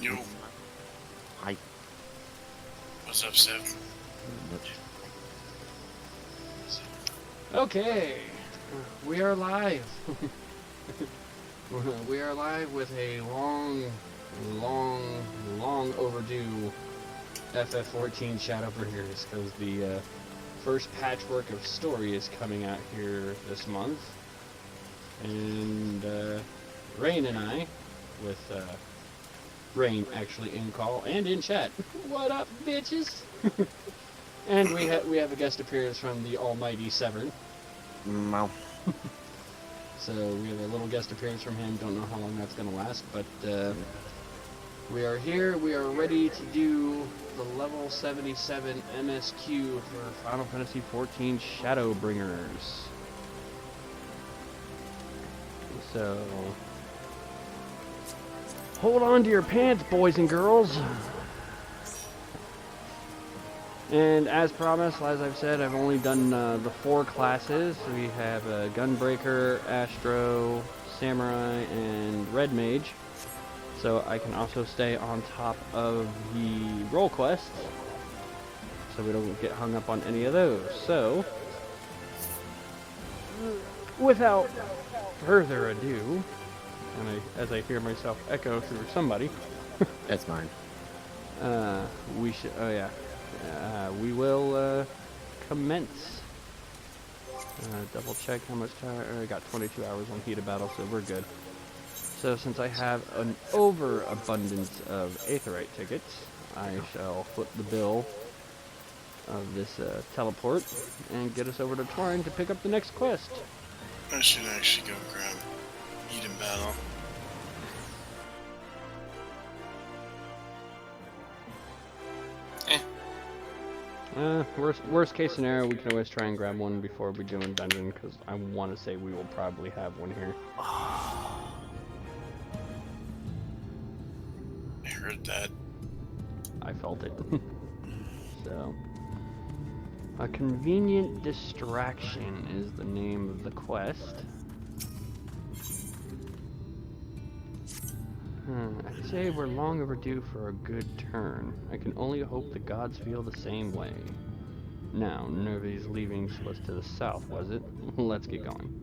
Yo. Hi. What's up, Sev? Much. Okay, we are live. We are live with a long overdue FF14 Shadowbringers, because the first patchwork of story is coming out here this month. And Rain and I, with Rain actually in call and in chat. What up, bitches? And we have a guest appearance from the almighty Severn. Wow. So we have a little guest appearance from him. Don't know how long that's going to last, but we are here. We are ready to do the level 77 MSQ for Final Fantasy XIV Shadowbringers. So hold on to your pants, boys and girls. And as promised, as I've said, I've only done the 4 classes. We have Gunbreaker, Astro, Samurai, and Red Mage. So I can also stay on top of the role quests, so we don't get hung up on any of those. So, without further ado, and as I hear myself echo through somebody, That's mine. we should. Oh yeah. We will commence. Double check how much time. I got 22 hours on Heat of Battle, so we're good. So since I have an overabundance of Aetherite tickets, I shall flip the bill of this teleport and get us over to Torrent to pick up the next quest. I should actually go grab Heat and Battle. Worst case scenario, we can always try and grab one before we do in dungeon, because I want to say we will probably have one here. I heard that. I felt it. So, a convenient distraction is the name of the quest. I'd say we're long overdue for a good turn. I can only hope the gods feel the same way. Now, Nervi's leaving was to the south, was it? Let's get going.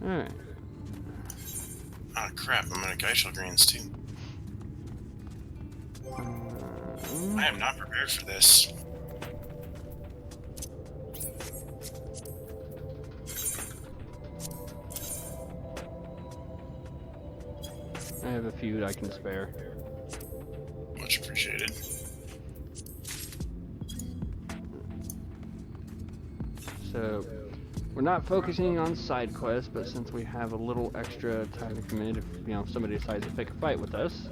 Alright. Ah, crap, I'm out of Geishel Greens, too. I am not prepared for this. I have a few I can spare. Much appreciated. So, we're not focusing on side quests, but since we have a little extra time to commit, if somebody decides to pick a fight with us,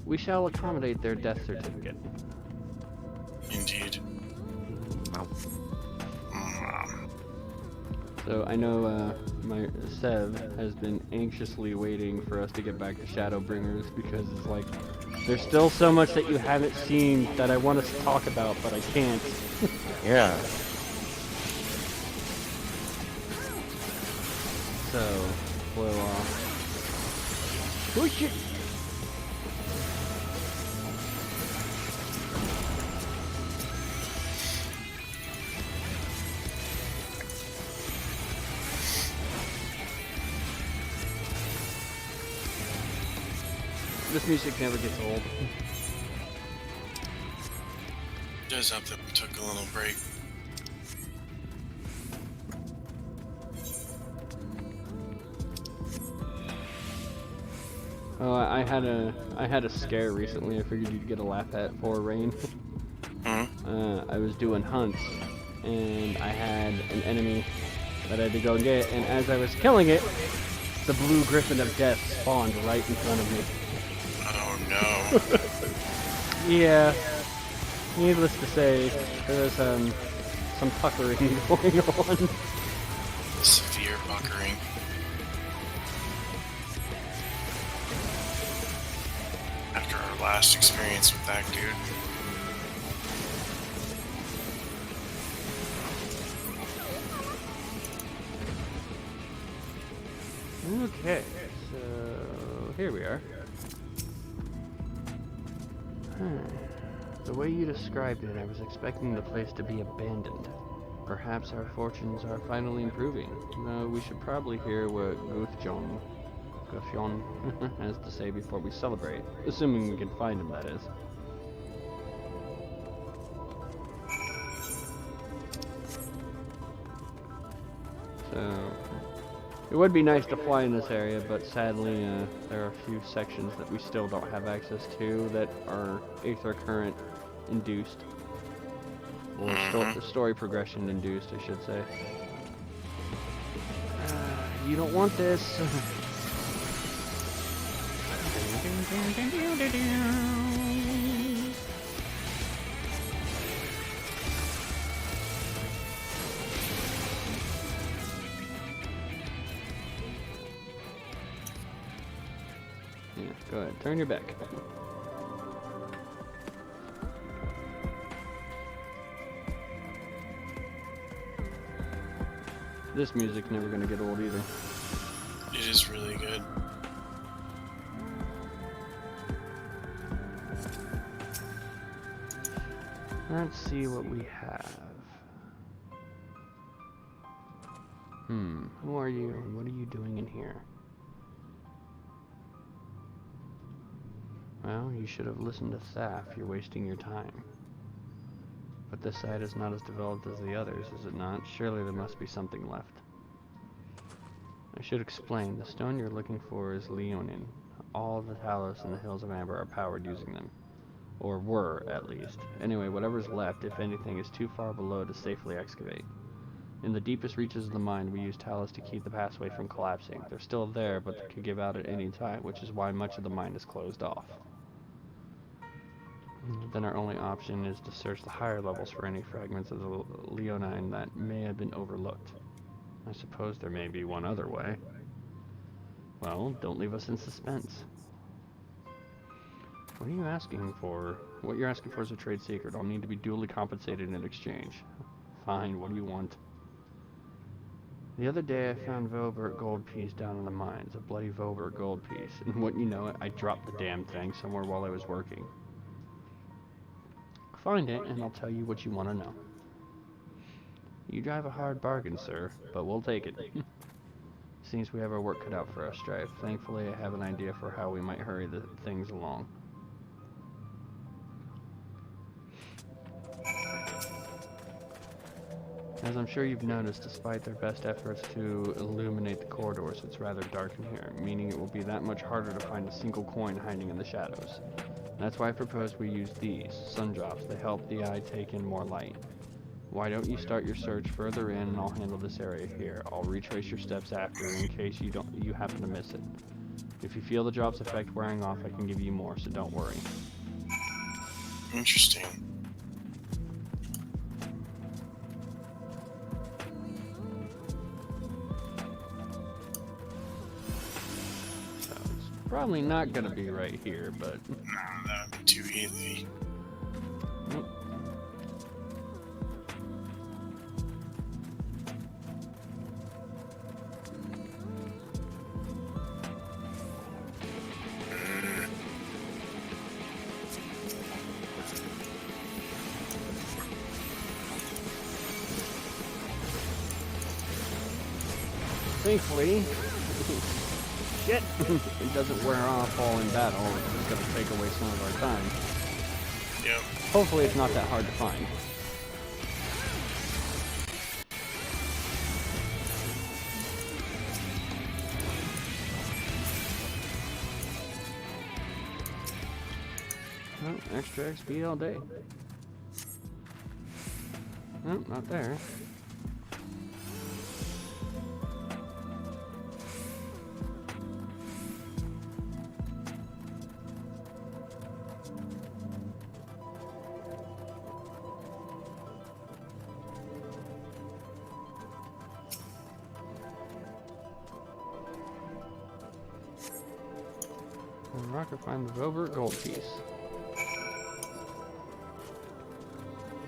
we shall accommodate their death certificate. Indeed. Wow. So I know my Sev has been anxiously waiting for us to get back to Shadowbringers, because it's like there's still so much that you haven't seen that I want us to talk about, but I can't. Yeah. So we'll push it. This music never gets old. It does help that we took a little break. Oh, I had a scare recently. I figured you'd get a laugh at for Rain. I was doing hunts, and I had an enemy that I had to go and get, and as I was killing it, the blue griffin of death spawned right in front of me. Oh no. Yeah. Needless to say, there was some puckering going on. Severe buckering. After our last experience with that dude. Okay, so here we are. The way you described it, I was expecting the place to be abandoned. Perhaps our fortunes are finally improving. Though we should probably hear what Gufjon has to say before we celebrate. Assuming we can find him, that is. So, it would be nice to fly in this area, but sadly, there are a few sections that we still don't have access to that are Aether Current induced. Or story progression induced, I should say. You don't want this. Yeah, go ahead, turn your back. This music's never gonna get old either. It is really good. Let's see what we have. Who are you and what are you doing in here? Well, you should have listened to Thaf. You're wasting your time. But this side is not as developed as the others, is it not? Surely there must be something left. I should explain. The stone you're looking for is Leonin. All the Talos in the Hills of Amber are powered using them. Or were, at least. Anyway, whatever's left, if anything, is too far below to safely excavate. In the deepest reaches of the mine, we use Talos to keep the passway from collapsing. They're still there, but they could give out at any time, which is why much of the mine is closed off. Then our only option is to search the higher levels for any fragments of the Leonine that may have been overlooked. I suppose there may be one other way. Well, don't leave us in suspense. What are you asking for? What you're asking for is a trade secret. I'll need to be duly compensated in exchange. Fine, what do you want? The other day I found Vobert gold piece down in the mines. A bloody Vobert gold piece. And wouldn't you know it, I dropped the damn thing somewhere while I was working. Find it, and I'll tell you what you want to know. You drive a hard bargain, sir, but we'll take it. Seems we have our work cut out for us, Strife. Thankfully, I have an idea for how we might hurry the things along. As I'm sure you've noticed, despite their best efforts to illuminate the corridors, it's rather dark in here, meaning it will be that much harder to find a single coin hiding in the shadows. That's why I propose we use these, sun drops. They help the eye take in more light. Why don't you start your search further in and I'll handle this area here. I'll retrace your steps after in case you happen to miss it. If you feel the drop's effect wearing off, I can give you more, so don't worry. Interesting. Probably not gonna be right here, but... Nah, that would be too easy. Nope. Thankfully... Shit! It doesn't wear off all in battle, it's just gonna take away some of our time. Yep. Hopefully it's not that hard to find. Oh, extra XP all day. Nope, not there. Rocker find the Vobert gold piece.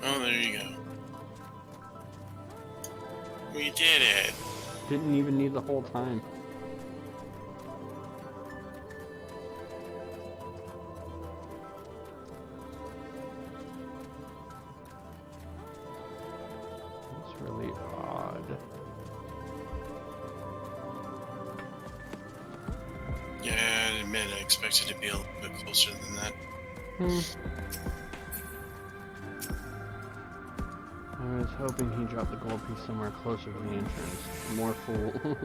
Oh, there you go. We did it. Didn't even need the whole time. really odd. Yeah, I admit I expected to be a little bit closer than that. I was hoping he dropped the gold piece somewhere closer to the entrance.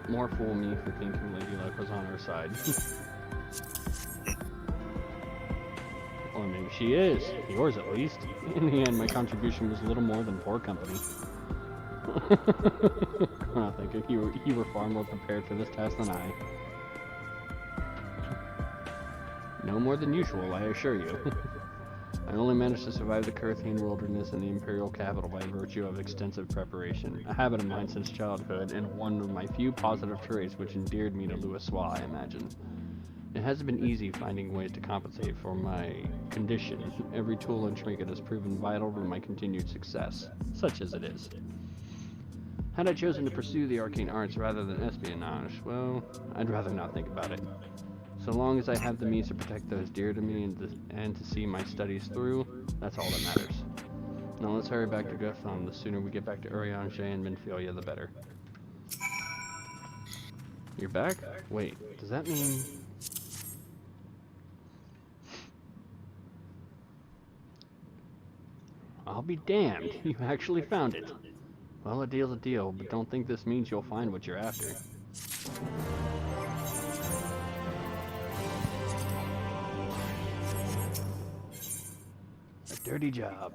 More fool me for thinking Lady Luck was on our side. Or maybe she is. Yours at least. In the end, my contribution was little more than poor company. I think you were far more prepared for this task than I. No more than usual, I assure you. I only managed to survive the Kurthian wilderness and the Imperial capital by virtue of extensive preparation, a habit of mine since childhood, and one of my few positive traits which endeared me to Louisoix, I imagine. It hasn't been easy finding ways to compensate for my condition. Every tool and trinket has proven vital to my continued success, such as it is. Had I chosen to pursue the arcane arts rather than espionage, well, I'd rather not think about it. So long as I have the means to protect those dear to me and to see my studies through, that's all that matters. Now let's hurry back to Gutham. The sooner we get back to Urianger and Minfilia, the better. You're back? Wait, does that mean... I'll be damned, you actually found it. Well, a deal's a deal, but don't think this means you'll find what you're after. Dirty job.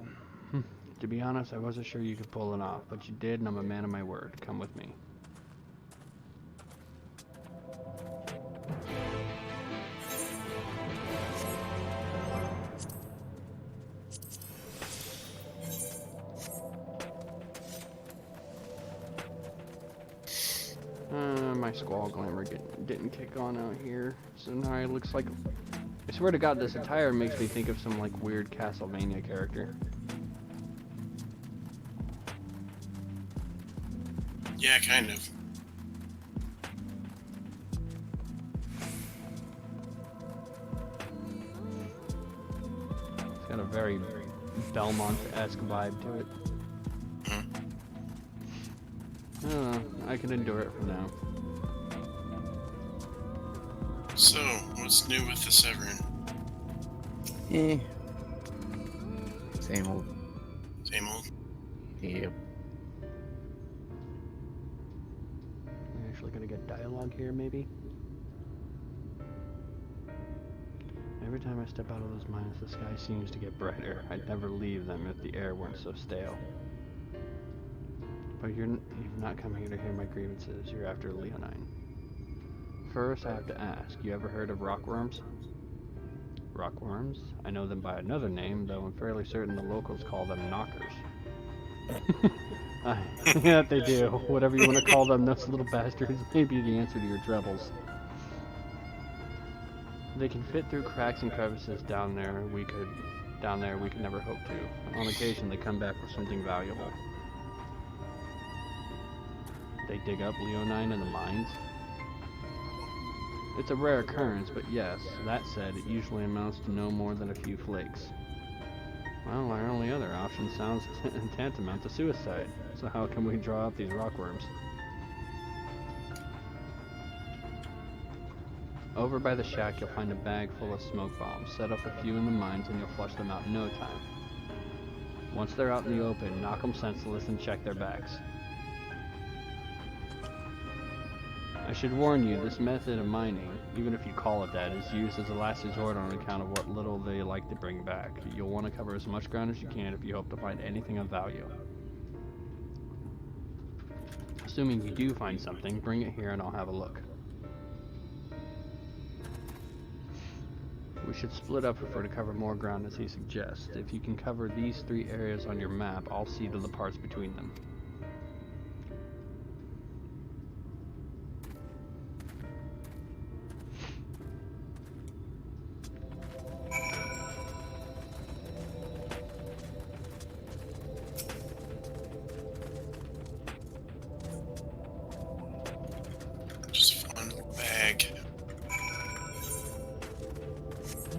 To be honest, I wasn't sure you could pull it off, but you did, and I'm a man of my word. Come with me. My squall glamour didn't kick on out here, so now it looks like... I swear to God, this attire makes me think of some, like, weird Castlevania character. Yeah, kind of. It's got a very Belmont-esque vibe to it. I can endure it for now. So, what's new with the Severin? Same old. Same old? Yep. We're actually gonna get dialogue here, maybe? Every time I step out of those mines, the sky seems to get brighter. I'd never leave them if the air weren't so stale. But you've not come here to hear my grievances. You're after Leonine. First, I have to ask, you ever heard of rockworms? Rockworms? I know them by another name, though I'm fairly certain the locals call them knockers. Yeah, they do. Whatever you want to call them, those little bastards may be the answer to your troubles. They can fit through cracks and crevices down there we could never hope to. On occasion, they come back with something valuable. They dig up Leonine in the mines? It's a rare occurrence, but yes, that said, it usually amounts to no more than a few flakes. Well, our only other option sounds tantamount to suicide, so how can we draw out these rockworms? Over by the shack, you'll find a bag full of smoke bombs. Set up a few in the mines and you'll flush them out in no time. Once they're out in the open, knock them senseless and check their backs. I should warn you, this method of mining, even if you call it that, is used as a last resort on account of what little they like to bring back. You'll want to cover as much ground as you can if you hope to find anything of value. Assuming you do find something, bring it here and I'll have a look. We should split up if we're to cover more ground as he suggests. If you can cover these 3 areas on your map, I'll see to the parts between them.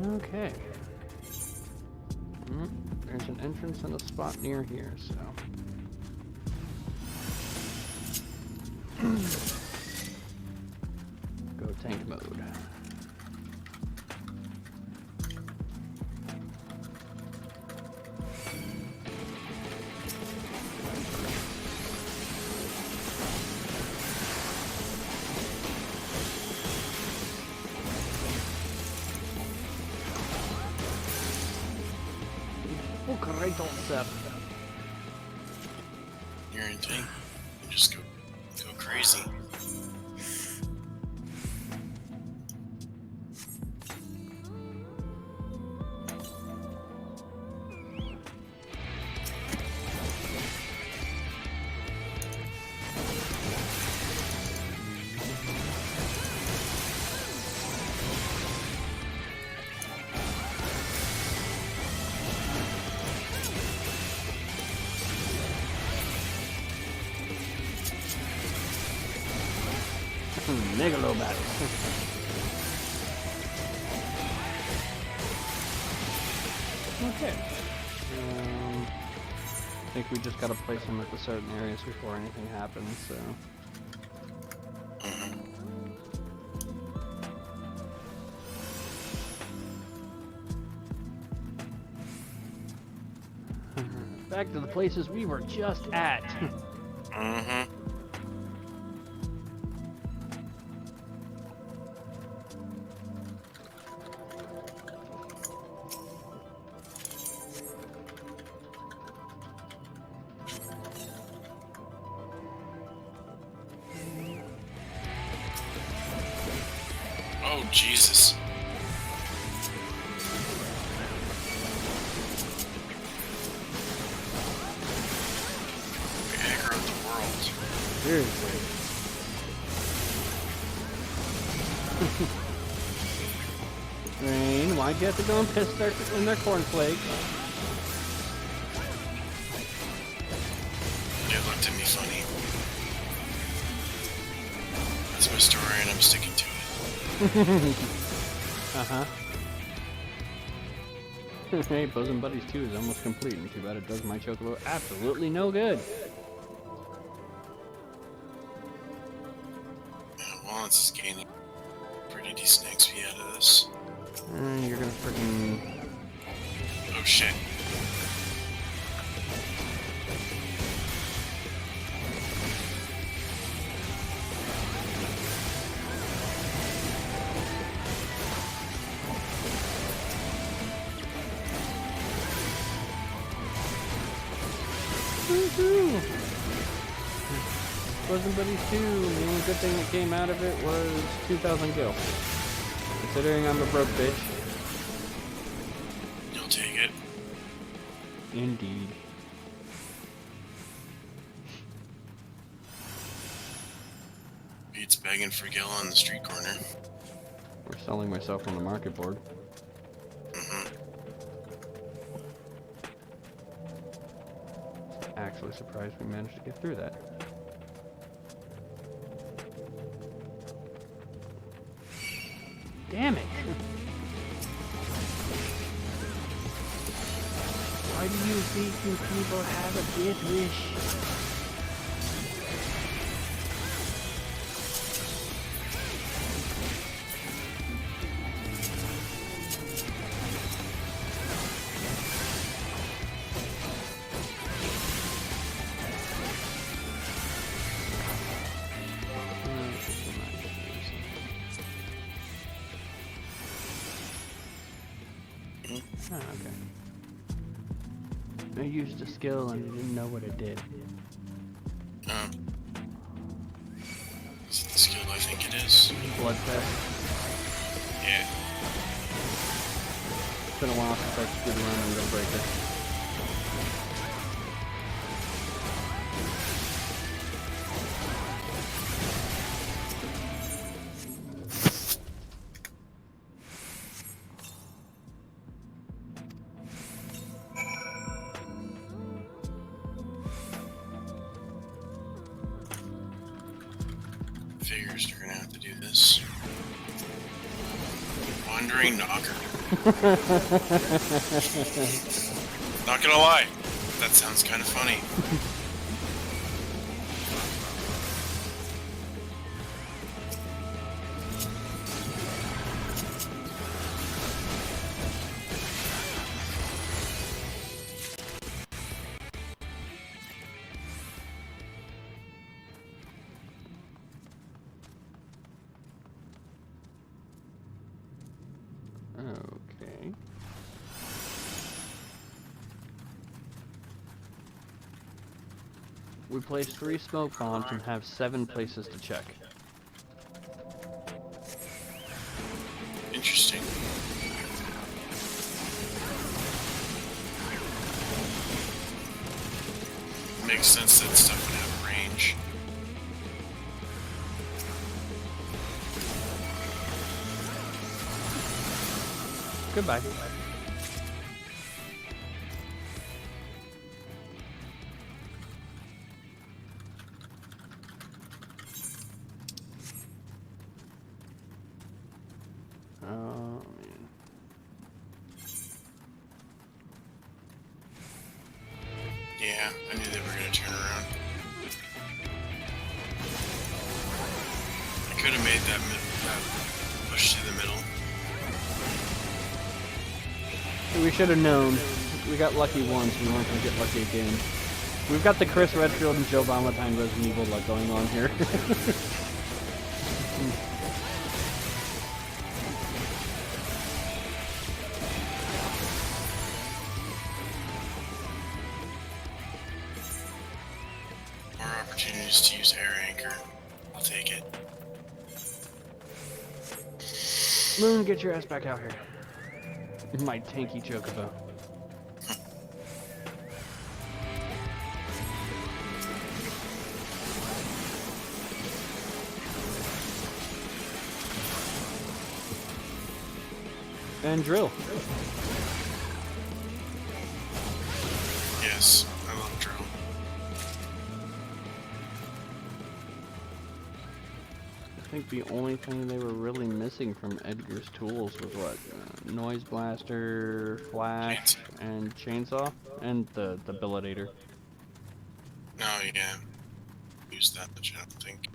Okay. There's an entrance and a spot near here, so... Go tank mode. Oh, great old Seth. You're in tank. You just go crazy. Megalo battle. Okay. I think we just gotta place them at the certain areas before anything happens, so. Back to the places we were just at. Mm-hmm. Oh, Jesus. We aggroed the world. Seriously. Rain, why'd you have to go and piss in their cornflakes? They looked at me funny. That's my story and I'm sticking to it. Uh-huh. Hey, Bosom Buddies 2 is almost complete, and too bad it does my chocobo absolutely no good. Wallace is gaining pretty decent XP out of this. You're gonna freaking... Oh shit. Woohoo! Bosom Buddies 2, the only good thing that came out of it was 2,000 gil. Considering I'm a broke bitch. You'll take it. Indeed. Pete's begging for gil on the street corner. We're selling myself on the market board. Mm-hmm. Actually surprised we managed to get through that. Damn it! Why do you think you people have a death wish? Oh, okay. I used a skill and I didn't know what it did. Is it the skill I think it is? Blood test. Yeah. It's been a while since I did run and go breaker. Figures you're gonna have to do this. Wandering knocker. Not gonna lie, that sounds kind of funny. We place 3 smoke bombs and have 7 places to check. Interesting. Makes sense that stuff would have range. Goodbye. Oh, man. Yeah, I knew they were gonna turn around. I could have made that push through the middle. We should have known. We got lucky once, we weren't going to get lucky again. We've got the Chris Redfield and Joe Valentine Resident Evil luck going on here. More opportunities to use air anchor. I'll take it. Moon, get your ass back out here. My tanky chocobo. And drill. Yes, I love drill. I think the only thing they were really missing from Edgar's tools was what? Noise blaster, flash, and chainsaw, and the billetator. Oh yeah, use that much. I don't think.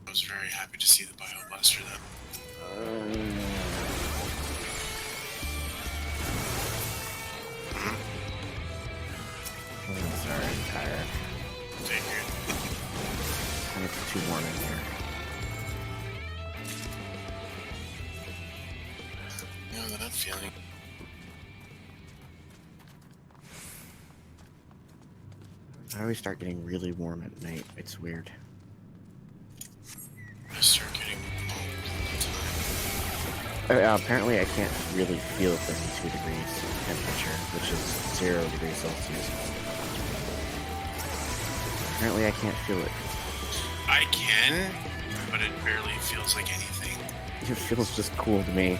I was very happy to see the bioblaster though. I'm sorry, I'm tired. Take it. And it's too warm in here. You know that feeling. I always start getting really warm at night. It's weird. I start getting all the time. Apparently I can't really feel 32 degrees temperature, which is 0 degrees Celsius. Apparently I can't feel it. I can, but it barely feels like anything. It feels just cool to me.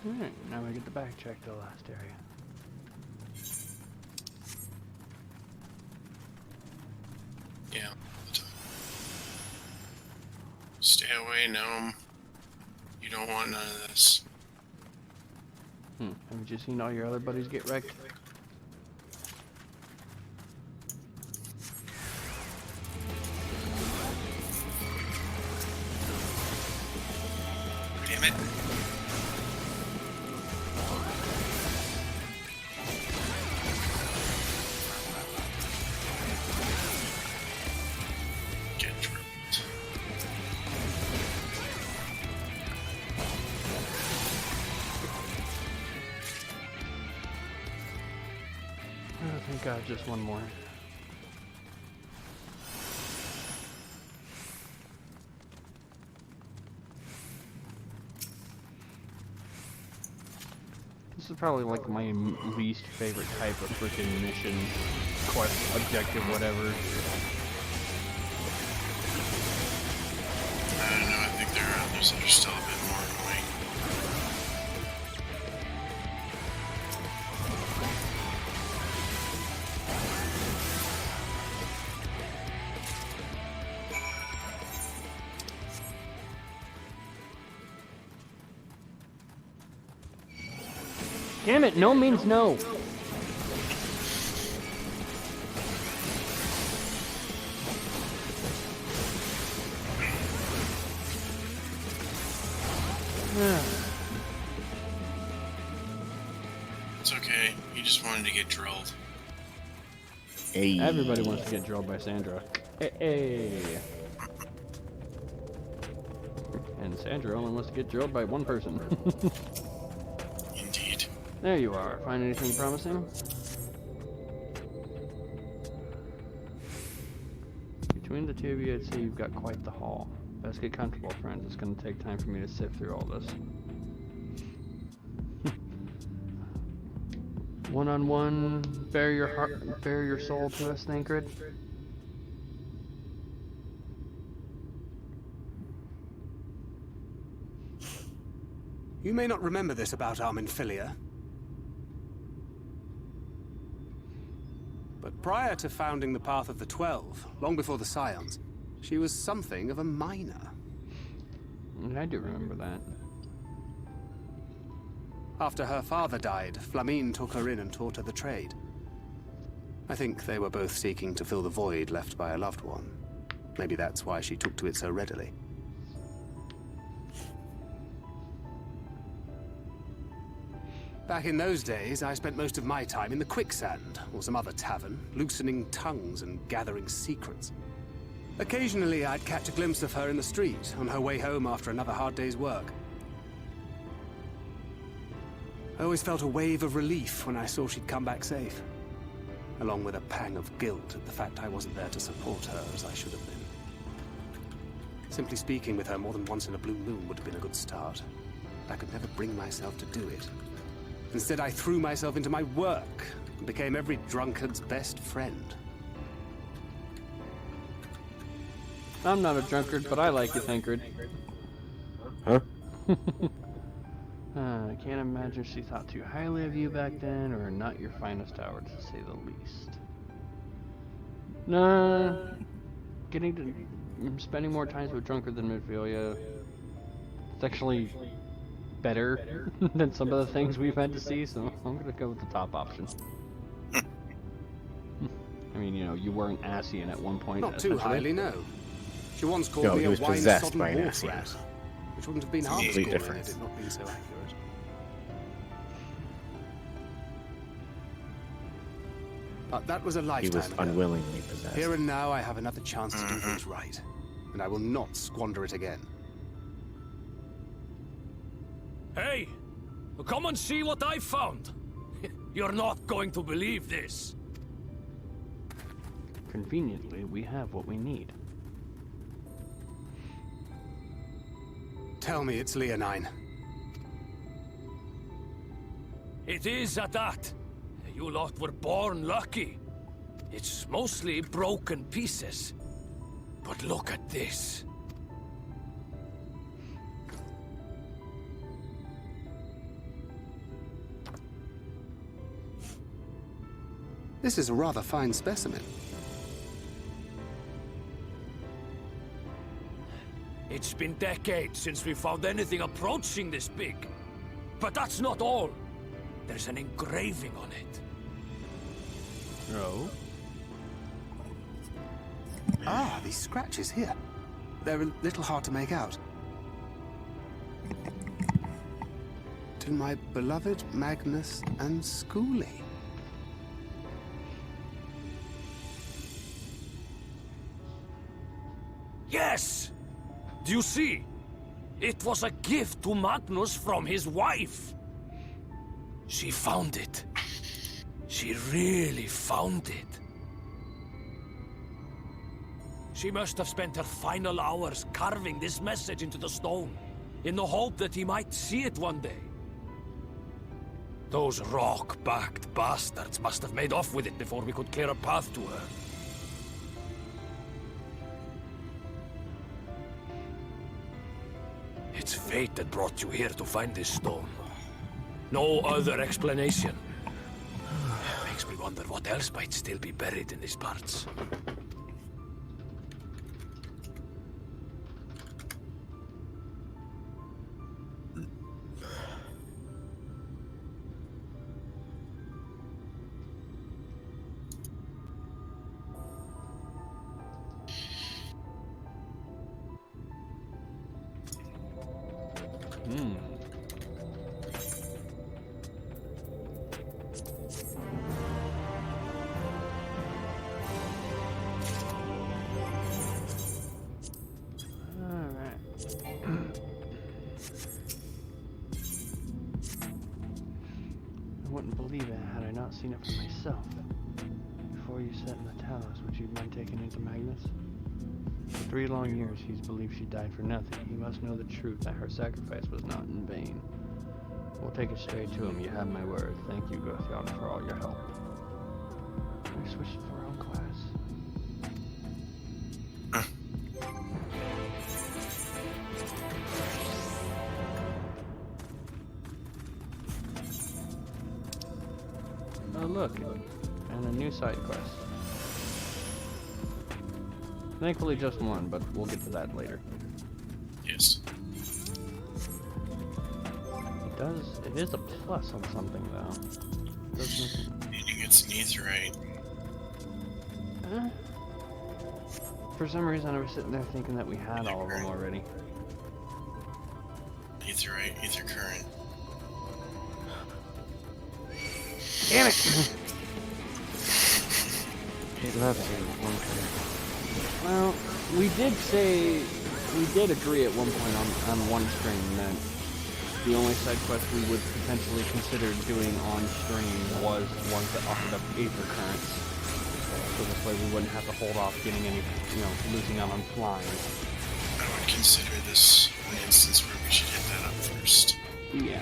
Alright, now we get to backtrack to the last area. Yeah, all the time. Stay away, gnome. You don't want none of this. Haven't you seen all your other buddies get wrecked? Damn it. Get drilled. Oh, thank God, just one more. This is probably like my least favorite type of freaking mission, quest, objective, whatever. I don't know, I think there are others that are still a bit more annoying. Damn it, no means no. It's okay, you just wanted to get drilled. Hey. Everybody wants to get drilled by Sandra. Hey. And Sandra only wants to get drilled by one person. Indeed. There you are. Find anything promising? Between the two of you, I'd say you've got quite the haul. Best get comfortable, friends. It's going to take time for me to sift through all this. One-on-one, bare your heart, bare your soul to us, Thancred. You may not remember this about Arminfilia, but prior to founding the Path of the 12, long before the Scions, she was something of a miner. I do remember that. After her father died, Flamine took her in and taught her the trade. I think they were both seeking to fill the void left by a loved one. Maybe that's why she took to it so readily. Back in those days, I spent most of my time in the Quicksand, or some other tavern, loosening tongues and gathering secrets. Occasionally, I'd catch a glimpse of her in the street, on her way home after another hard day's work. I always felt a wave of relief when I saw she'd come back safe, along with a pang of guilt at the fact I wasn't there to support her as I should have been. Simply speaking with her more than once in a blue moon would have been a good start. I could never bring myself to do it. Instead, I threw myself into my work and became every drunkard's best friend. I'm not a drunkard, but I like you, Thancred. Huh? I can't imagine she thought too highly of you back then, or not your finest hour, to say the least. Nah, spending more time with drunkard than Midfilia, it's actually better than some of the things we've had to see, so I'm gonna go with the top option. I mean, you know, you were an Ascian at one point. Not too highly, no. She once called No, me he a was possessed wine-sodden by an wolf Ascian. rat, which wouldn't have been half Complete scoring difference. had it not been so accurate. But that was a He lifetime was ago. unwillingly possessed. Here and now, I have another chance to do things right, and I will not squander it again. Hey! Come and see what I found! You're not going to believe this! Conveniently, we have what we need. Tell me it's Leonine. It is at that. You lot were born lucky. It's mostly broken pieces. But look at this. This is a rather fine specimen. It's been decades since we found anything approaching this big. But that's not all. There's an engraving on it. Oh? Ah, these scratches here. They're a little hard to make out. To my beloved Magnus and Schoolie. Yes! Do you see? It was a gift to Magnus from his wife. She found it. She really found it. She must have spent her final hours carving this message into the stone, in the hope that he might see it one day. Those rock-backed bastards must have made off with it before we could clear a path to her. It's fate that brought you here to find this stone. No other explanation. Makes me wonder what else might still be buried in these parts. wouldn't believe it had I not seen it for myself. Before you set in the Talos, would you mind taking it to Magnus? For 3 long years, he's believed she died for nothing. He must know the truth that her sacrifice was not in vain. We'll take it straight to him. You have my word. Thank you, Gothion, for all your help. We switched to the wrong class. Oh, look. And a new side quest. Thankfully just one, but we'll get to that later. Yes. It is a plus on something, though. Needing its netherite. For some reason, I was sitting there thinking that we had all of them already. Netherite, ether current. Damn it! It loves you, one Well, we did agree at one point on one stream that the only side quest we would potentially consider doing on stream was ones that offered up ether currents. So this way we wouldn't have to hold off getting any, losing out on flying. I would consider this an instance where we should hit that up first. Yeah.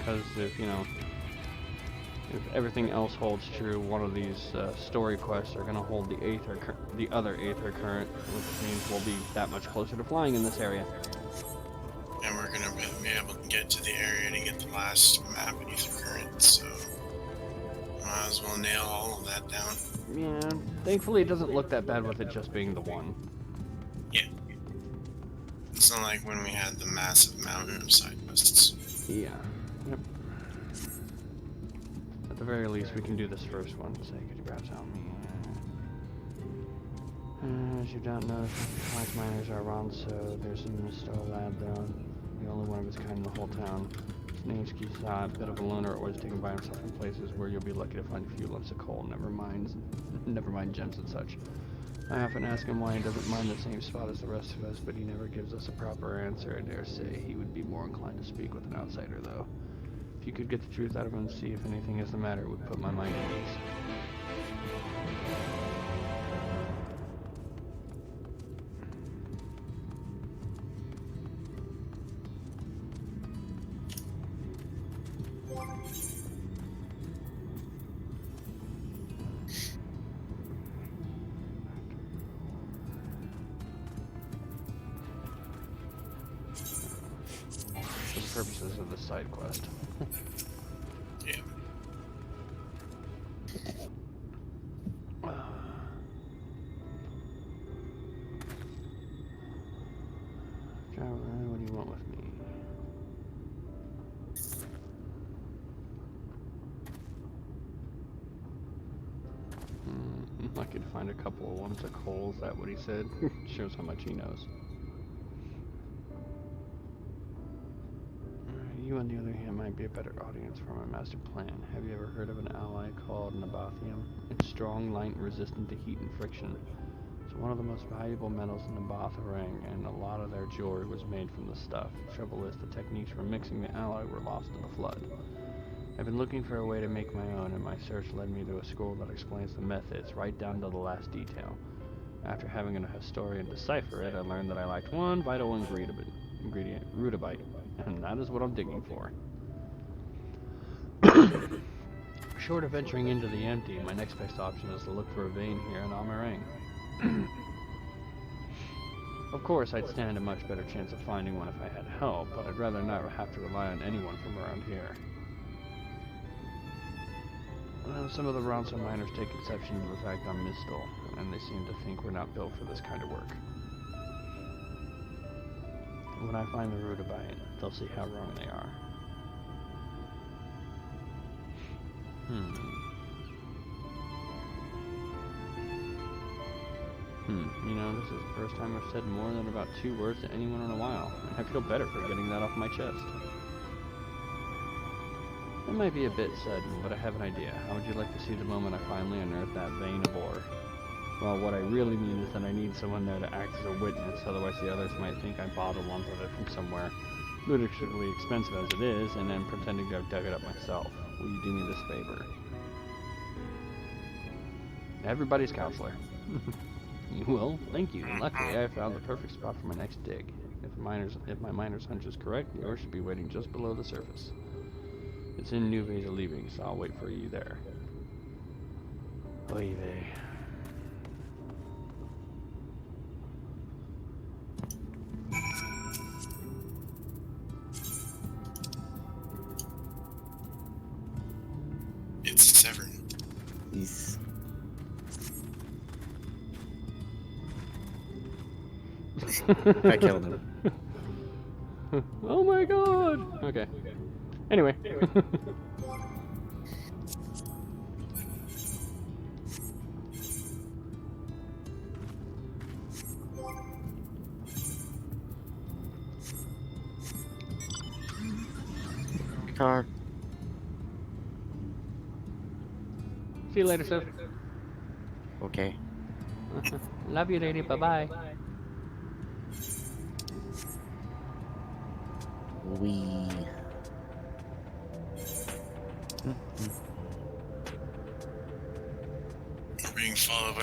Because if everything else holds true, one of these story quests are going to hold the other aether current, which means we'll be that much closer to flying in this area. And we're going to be able to get to the area to get the last map of ether current, so might as well nail all of that down. Yeah, thankfully it doesn't look that bad with it just being the one. Yeah. It's not like when we had the massive mountain of side quests. Yeah. Yep. At the very least, we can do this first one. Say, could you perhaps help me? As you don't know, Black miners are around, so there's a Mr. lab there. The only one of his kind in the whole town. His name's Kisa, a bit of a loner, always taken by himself in places where you'll be lucky to find a few lumps of coal, never mind gems and such. I often ask him why he doesn't mind the same spot as the rest of us, but he never gives us a proper answer. I dare say he would be more inclined to speak with an outsider, though. If you could get the truth out of him and see if anything is the matter, it would put my mind at ease. For the purposes of the side quest. Yeah. What do you want with me? Lucky to find a couple of lumps of coal, is that what he said? Shows how much he knows. You, on the other hand, might be a better audience for my master plan. Have you ever heard of an alloy called Nabathium? It's strong, light, and resistant to heat and friction. It's one of the most valuable metals in the Nabath-ring, and a lot of their jewelry was made from the stuff. The trouble is, the techniques for mixing the alloy were lost in the flood. I've been looking for a way to make my own, and my search led me to a scroll that explains the methods, right down to the last detail. After having a historian decipher it, I learned that I lacked one vital ingredient, rudabite, and that is what I'm digging for. Short of venturing into the empty, my next best option is to look for a vein here in Amarang. Of course, I'd stand a much better chance of finding one if I had help, but I'd rather not have to rely on anyone from around here. Some of the Ronso miners take exception to the fact I'm Mistal, and they seem to think we're not built for this kind of work. When I find the rudabite, they'll see how wrong they are. This is the first time I've said more than about 2 words to anyone in a while, and I feel better for getting that off my chest. It might be a bit sudden, but I have an idea. How would you like to see the moment I finally unearth that vein of ore? Well, what I really mean is that I need someone there to act as a witness, otherwise the others might think I bought a lump of it from somewhere ludicrously expensive as it is, and then pretending to have dug it up myself. Will you do me this favor? Everybody's counselor. You will? Thank you. Luckily, I found the perfect spot for my next dig. If my miner's hunch is correct, the ore should be waiting just below the surface. It's in New Vega leaving, so I'll wait for you there. Oy vey. It's Severn. He's I killed him. Oh my god! Okay. Anyway. Car. See you later, Seth. Okay. Love you, lady. Bye-bye. We. We're being followed by